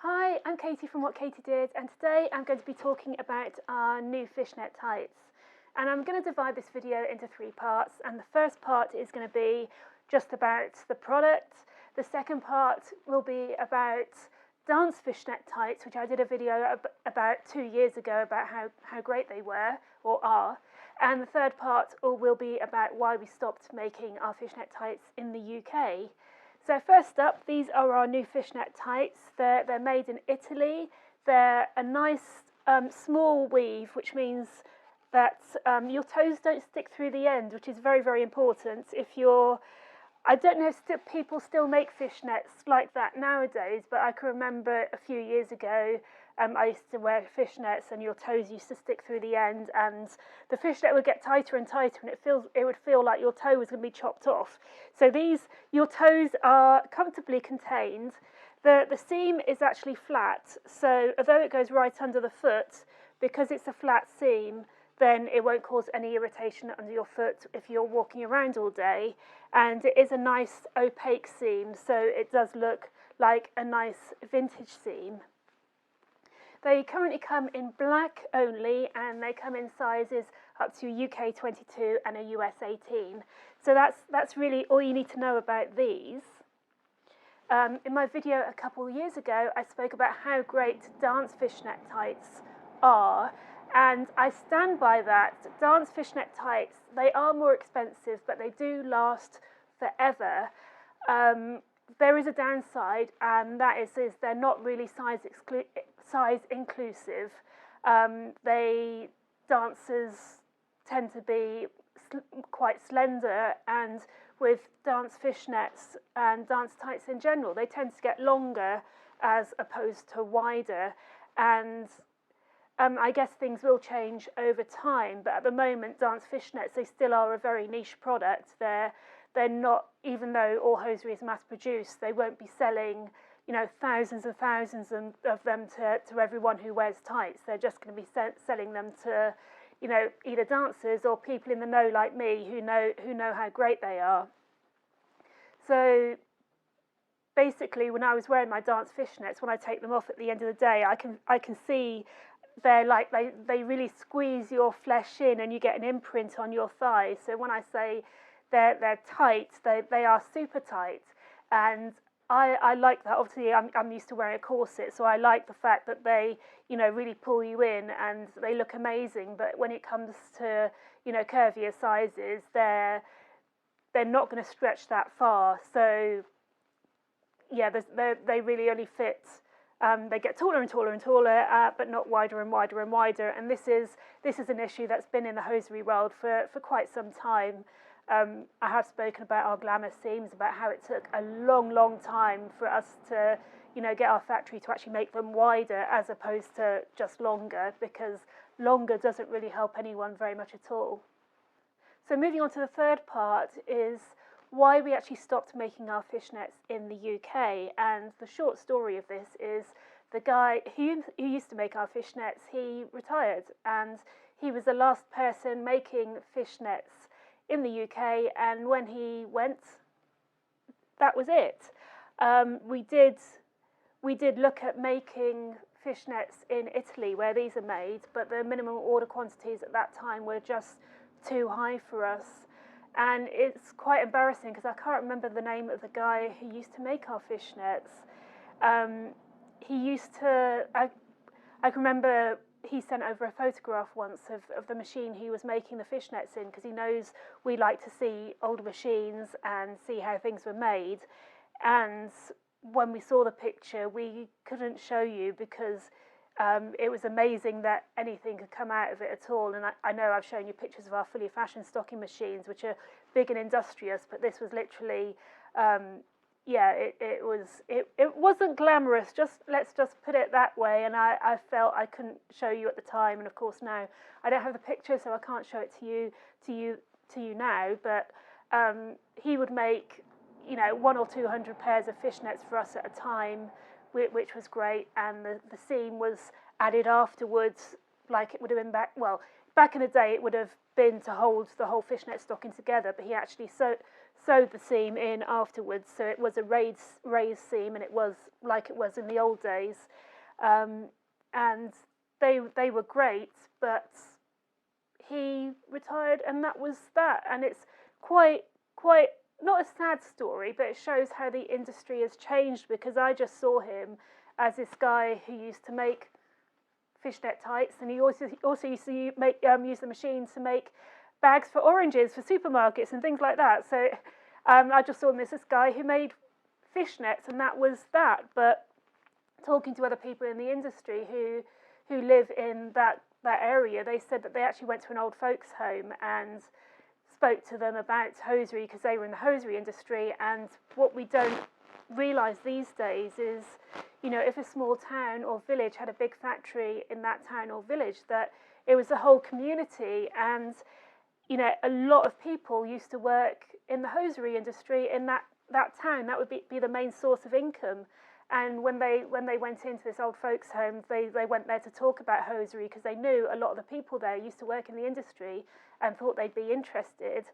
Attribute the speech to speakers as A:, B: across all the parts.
A: Hi, I'm Katie from What Katie Did, and today I'm going to be talking about our new fishnet tights. And I'm going to divide this video into three parts, and the first part is going to be just about the product. The second part will be about dance fishnet tights, which I did a video about 2 years ago about how great they were, or are. And the third part will be about why we stopped making our fishnet tights in the UK. So first up, these are our new fishnet tights. They're made in Italy. They're a nice small weave, which means that your toes don't stick through the end, which is very, very important. I don't know if people still make fishnets like that nowadays, but I can remember a few years ago, I used to wear fishnets and your toes used to stick through the end, and the fishnet would get tighter and tighter, and it would feel like your toe was going to be chopped off. So your toes are comfortably contained. The seam is actually flat, so although it goes right under the foot, because it's a flat seam, then it won't cause any irritation under your foot if you're walking around all day. And it is a nice opaque seam, so it does look like a nice vintage seam. They currently come in black only, and they come in sizes up to UK 22 and a US 18. So that's really all you need to know about these. In my video a couple of years ago, I spoke about how great dance fishnet tights are, and I stand by that. Dance fishnet tights, they are more expensive, but they do last forever. There is a downside, and that is they're not really size inclusive. Dancers tend to be quite slender, and with dance fishnets and dance tights in general, they tend to get longer as opposed to wider. And I guess things will change over time, but at the moment, dance fishnets, they still are a very niche product. They're not, even though all hosiery is mass-produced, they won't be selling, thousands and thousands of them to everyone who wears tights. They're just going to be selling them to, either dancers or people in the know like me who know how great they are. So basically, when I was wearing my dance fishnets, when I take them off at the end of the day, I can see they really squeeze your flesh in, and you get an imprint on your thighs. So when I say they're tight, they are super tight, and I like that. Obviously, I'm used to wearing a corset, so I like the fact that they really pull you in and they look amazing. But when it comes to curvier sizes, they're not going to stretch that far. So yeah, they really only fit. They get taller and taller and taller, but not wider and wider and wider. And this is an issue that's been in the hosiery world for quite some time. I have spoken about our glamorous seams, about how it took a long, long time for us to, get our factory to actually make them wider as opposed to just longer, because longer doesn't really help anyone very much at all. So moving on to the third part is why we actually stopped making our fishnets in the UK. And the short story of this is the guy who used to make our fishnets, he retired, and he was the last person making fishnets in the UK, and when he went, that was it. We did look at making fishnets in Italy where these are made, but the minimum order quantities at that time were just too high for us. And it's quite embarrassing because I can't remember the name of the guy who used to make our fishnets. I can remember he sent over a photograph once of the machine he was making the fishnets in, because he knows we like to see old machines and see how things were made. And when we saw the picture, we couldn't show you because it was amazing that anything could come out of it at all. And I know I've shown you pictures of our fully fashioned stocking machines, which are big and industrious, but this was literally, it wasn't glamorous. Let's just put it that way. And I felt I couldn't show you at the time, and of course now I don't have the picture, so I can't show it to you now. But he would make 100 or 200 pairs of fishnets for us at a time, which was great, and the seam was added afterwards, like it would have been back in the day. It would have been to hold the whole fishnet stocking together, but he actually sewed the seam in afterwards, so it was a raised seam, and it was like it was in the old days. And they were great, but he retired, and that was that. And it's quite not a sad story, but it shows how the industry has changed, because I just saw him as this guy who used to make fishnet tights, and he also used to make use the machine to make bags for oranges for supermarkets and things like that. So I just saw him as this guy who made fishnets, and that was that. But talking to other people in the industry who live in that area, they said that they actually went to an old folks home and spoke to them about hosiery, because they were in the hosiery industry. And what we don't realise these days is, you know, if a small town or village had a big factory in that town or village, that it was the whole community. And, you know, a lot of people used to work in the hosiery industry in that town. That would be the main source of income. And when they went into this old folks home, they went there to talk about hosiery, because they knew a lot of the people there used to work in the industry and thought they'd be interested.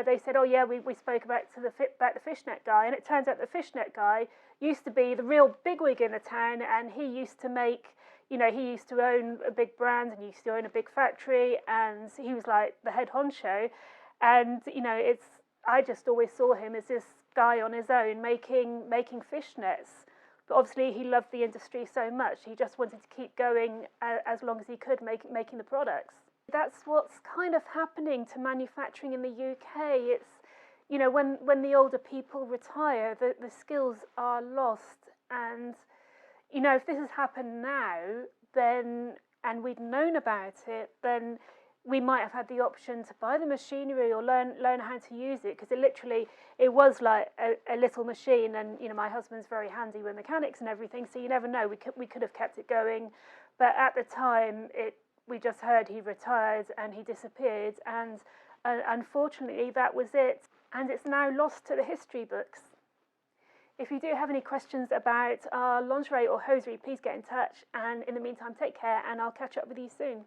A: They said, oh yeah, we spoke about the fishnet guy, and it turns out the fishnet guy used to be the real bigwig in the town, and he used to make, you know, he used to own a big brand, and he used to own a big factory, and he was like the head honcho. And, you know, I just always saw him as this guy on his own making fishnets. But obviously he loved the industry so much, he just wanted to keep going as long as he could, making the products. That's what's kind of happening to manufacturing in the UK. It's, you know, when the older people retire, the skills are lost. And, you know, if this has happened now, then, and we'd known about it, then we might have had the option to buy the machinery or learn how to use it, because it was like a little machine. And, you know, my husband's very handy with mechanics and everything, so you never know, we could have kept it going. But at the time, we just heard he retired and he disappeared, and unfortunately that was it, and it's now lost to the history books. If you do have any questions about our lingerie or hosiery, please get in touch, and in the meantime, take care, and I'll catch up with you soon.